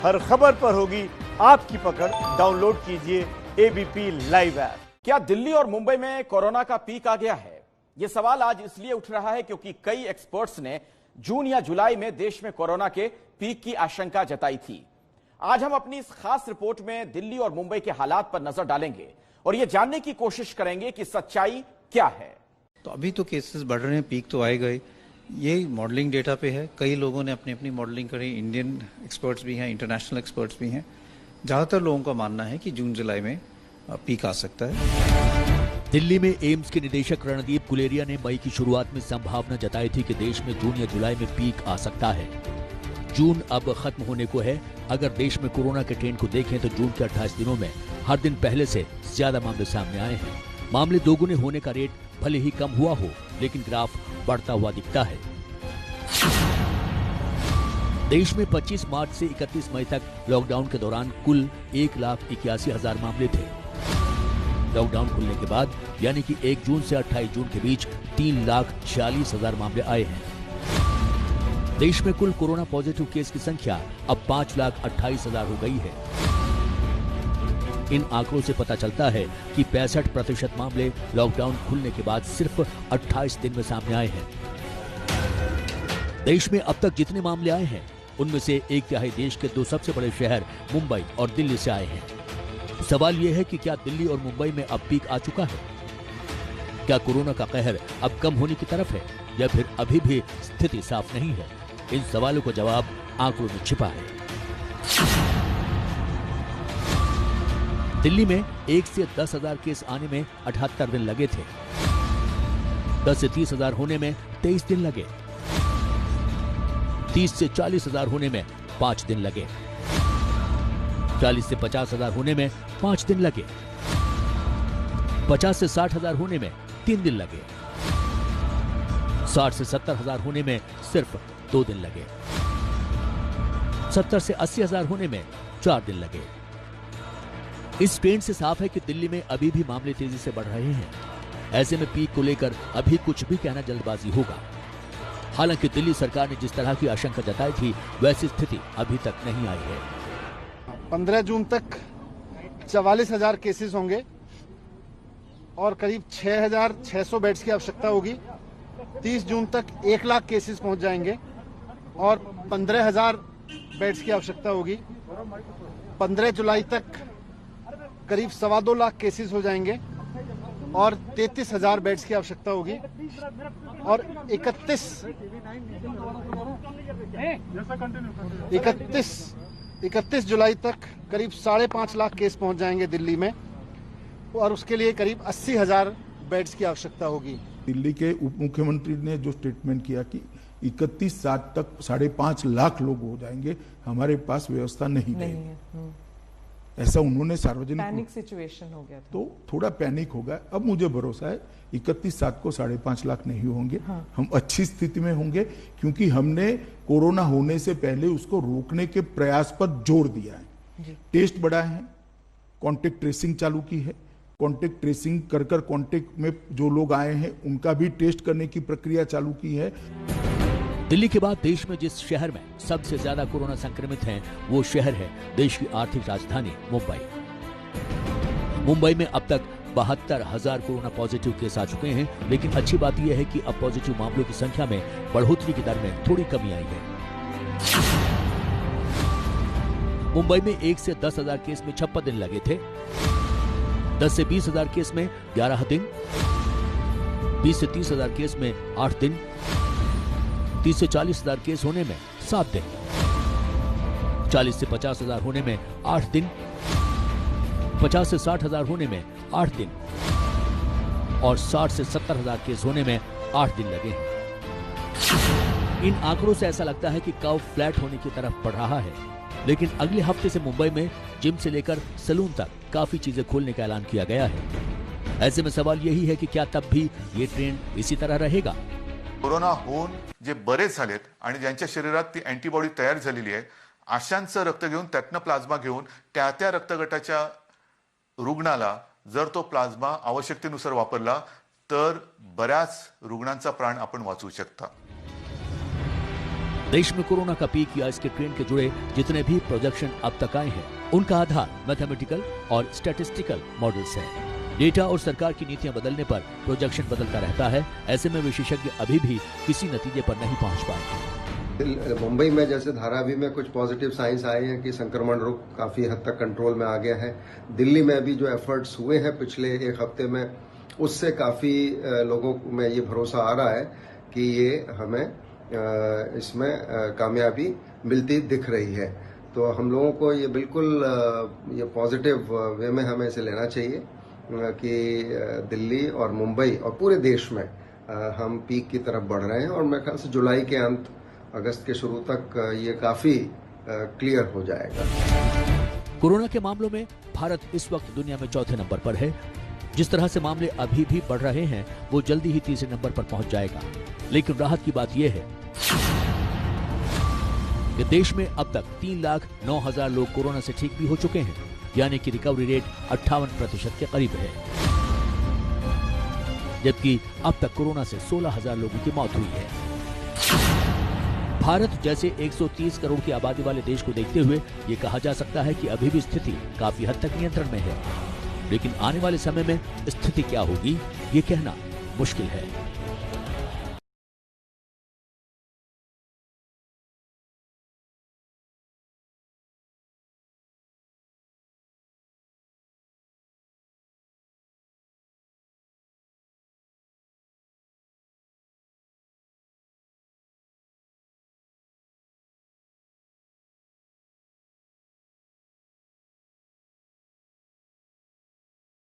हर खबर पर होगी आपकी पकड़। डाउनलोड कीजिए एबीपी लाइव ऐप। क्या दिल्ली और मुंबई में कोरोना का पीक आ गया है? यह सवाल आज इसलिए उठ रहा है क्योंकि कई एक्सपर्ट्स ने जून या जुलाई में देश में कोरोना के पीक की आशंका जताई थी। आज हम अपनी इस खास रिपोर्ट में दिल्ली और मुंबई के हालात पर नजर डालेंगे और यह जानने की कोशिश करेंगे कि सच्चाई क्या है। तो अभी तो केसेस बढ़ रहे हैं, पीक तो आए गए। ये मॉडलिंग डेटा पे है, कई लोगों ने अपनी अपनी मॉडलिंग करी, इंडियन एक्सपर्ट्स भी हैं, इंटरनेशनल एक्सपर्ट्स भी हैं। ज़्यादातर लोगों का मानना है कि जून जुलाई में पीक आ सकता है। दिल्ली में एम्स के निदेशक रणदीप गुलेरिया ने मई की शुरुआत में संभावना जताई थी कि देश में जून या जुलाई में पीक आ सकता है। जून अब खत्म होने को है। अगर देश में कोरोना के ट्रेंड को देखें तो जून के 28 दिनों में हर दिन पहले से ज्यादा मामले सामने आए हैं। मामले दोगुने होने का रेट भले ही कम हुआ हो, लेकिन ग्राफ बढ़ता हुआ दिखता है। देश में 25 मार्च से 31 मई तक लॉकडाउन के दौरान कुल 1,81,000 मामले थे। लॉकडाउन खुलने के बाद यानी कि 1 जून से 28 जून के बीच 3,46,000 मामले आए हैं। देश में कुल कोरोना पॉजिटिव केस की संख्या अब 5,28,000 हो गई है। इन आंकड़ों से पता चलता है कि 65% मामले लॉकडाउन खुलने के बाद सिर्फ 28 दिन में सामने आए हैं। देश में अब तक जितने मामले आए हैं उनमें से 1/3 देश के 2 सबसे बड़े शहर मुंबई और दिल्ली से आए हैं। सवाल यह है कि क्या दिल्ली और मुंबई में अब पीक आ चुका है? क्या कोरोना का कहर अब कम होने की तरफ है या फिर अभी भी स्थिति साफ नहीं है? इन सवालों का जवाब आंकड़ों में छिपा है। दिल्ली में 1 से 10,000 केस आने में 78 दिन लगे थे। 10 से 30,000 होने में 23 दिन लगे। 30 से 40,000 होने में 5 दिन लगे। 40 से 50,000 होने में 5 दिन लगे। 50 से 60,000 होने में 3 दिन लगे। 60 से 70,000 होने में सिर्फ 2 दिन लगे। 70 से 80,000 होने में 4 दिन लगे। इस ट्रेंड से साफ है कि दिल्ली में अभी भी मामले तेजी से बढ़ रहे हैं। ऐसे में पीक को लेकर अभी कुछ भी कहना जल्दबाजी होगा। हालांकि दिल्ली सरकार ने जिस तरह की आशंका जताई थी वैसी स्थिति अभी तक नहीं आई है। 15 जून तक 44,000 केसेस होंगे और करीब 6,600 बेड्स की आवश्यकता होगी। 30 जून तक 1 लाख केसेस पहुंच जाएंगे और 15,000 बेड्स की आवश्यकता होगी। 15 जुलाई तक करीब 2.25 लाख केसेस हो जाएंगे और 33,000 बेड्स की आवश्यकता होगी और 31 जुलाई तक करीब 5.5 लाख केस पहुंच जाएंगे दिल्ली में और उसके लिए करीब 80,000 बेड्स की आवश्यकता होगी। दिल्ली के उप मुख्यमंत्री ने जो स्टेटमेंट किया कि 31/7 तक 5.5 लाख लोग हो जाएंगे, हमारे पास व्यवस्था नहीं है। ऐसा उन्होंने सार्वजनिक पैनिक सिचुएशन हो गया था। तो थोड़ा पैनिक होगा। अब मुझे भरोसा है 31/7 को 5.5 लाख नहीं होंगे। हाँ। हम अच्छी स्थिति में होंगे क्योंकि हमने कोरोना होने से पहले उसको रोकने के प्रयास पर जोर दिया है। टेस्ट बढ़ाए हैं, कॉन्टेक्ट ट्रेसिंग चालू की है। कॉन्टेक्ट ट्रेसिंग कर कॉन्टेक्ट में जो लोग आए हैं उनका भी टेस्ट करने की प्रक्रिया चालू की है। दिल्ली के बाद देश में जिस शहर में सबसे ज्यादा कोरोना संक्रमित हैं, वो शहर है देश की आर्थिक राजधानी मुंबई। मुंबई में अब तक 72,000 कोरोना पॉजिटिव केस आ चुके हैं, लेकिन अच्छी बात यह है कि अब पॉजिटिव मामलों की संख्या में बढ़ोतरी की दर में थोड़ी कमी आई है। मुंबई में 1 से 10,000 केस में 56 दिन लगे थे। 10 से 20,000 केस में 11 दिन। 20 से 30,000 केस में 8 दिन। 30 से 40,000 केस होने में 7 दिन। 40 से 50,000 होने में 8 दिन। 50 से 60,000 होने में 8 दिन और 60 से 70,000 केस होने में 8 दिन लगे हैं। इन आंकड़ों से ऐसा लगता है कि कर्व फ्लैट होने की तरफ बढ़ रहा है, लेकिन अगले हफ्ते से मुंबई में जिम से लेकर सैलून तक काफी चीजें खोलने का ऐलान किया गया है। ऐसे में सवाल यही है कि क्या तब भी ये ट्रेंड इसी तरह रहेगा? कोरोना होऊन जे बरे झालेत आणि ज्यांच्या शरीरात ती अँटीबॉडी तयार झालेली आहे, अशांचं रक्त घेऊन त्यातनं प्लाझ्मा घेऊन त्या रक्तगटाच्या रुग्णाला जर तो प्लाझ्मा आवश्यकतेनुसार वापरला तर बऱ्याच रुग्णांचा प्राण आपण वाचवू शकता। देश में कोरोना का पीक या इसके ट्रेंड के जुड़े जितने भी प्रोजेक्शन अब तक आए हैं, उनका आधार मैथमेटिकल और स्टैटिस्टिकल मॉडल्स है। डेटा और सरकार की नीतियां बदलने पर प्रोजेक्शन बदलता रहता है। ऐसे में विशेषज्ञ अभी भी किसी नतीजे पर नहीं पहुंच पाए। मुंबई में जैसे धारावी में कुछ पॉजिटिव साइंस आए हैं कि संक्रमण रोग काफी हद तक कंट्रोल में आ गया है। दिल्ली में भी जो एफर्ट्स हुए हैं पिछले एक हफ्ते में, उससे काफी लोगों में ये भरोसा आ रहा है कि ये हमें इसमें कामयाबी मिलती दिख रही है। तो हम लोगों को ये बिल्कुल ये पॉजिटिव वे में हमें इसे लेना चाहिए कि दिल्ली और मुंबई और पूरे देश में हम पीक की तरफ बढ़ रहे हैं और मेरे ख्याल से जुलाई के अंत, अगस्त के शुरू तक ये काफी क्लियर हो जाएगा। कोरोना के मामलों में भारत इस वक्त दुनिया में चौथे नंबर पर है। जिस तरह से मामले अभी भी बढ़ रहे हैं, वो जल्दी ही तीसरे नंबर पर पहुंच जाएगा। लेकिन राहत की बात यह है कि देश में अब तक 3,09,000 लोग कोरोना से ठीक भी हो चुके हैं, यानी कि रिकवरी रेट 58% के करीब है। जबकि अब तक कोरोना से 16,000 लोगों की मौत हुई है। भारत जैसे 130 करोड़ की आबादी वाले देश को देखते हुए ये कहा जा सकता है कि अभी भी स्थिति काफी हद तक नियंत्रण में है। लेकिन आने वाले समय में स्थिति क्या होगी, ये कहना मुश्किल है।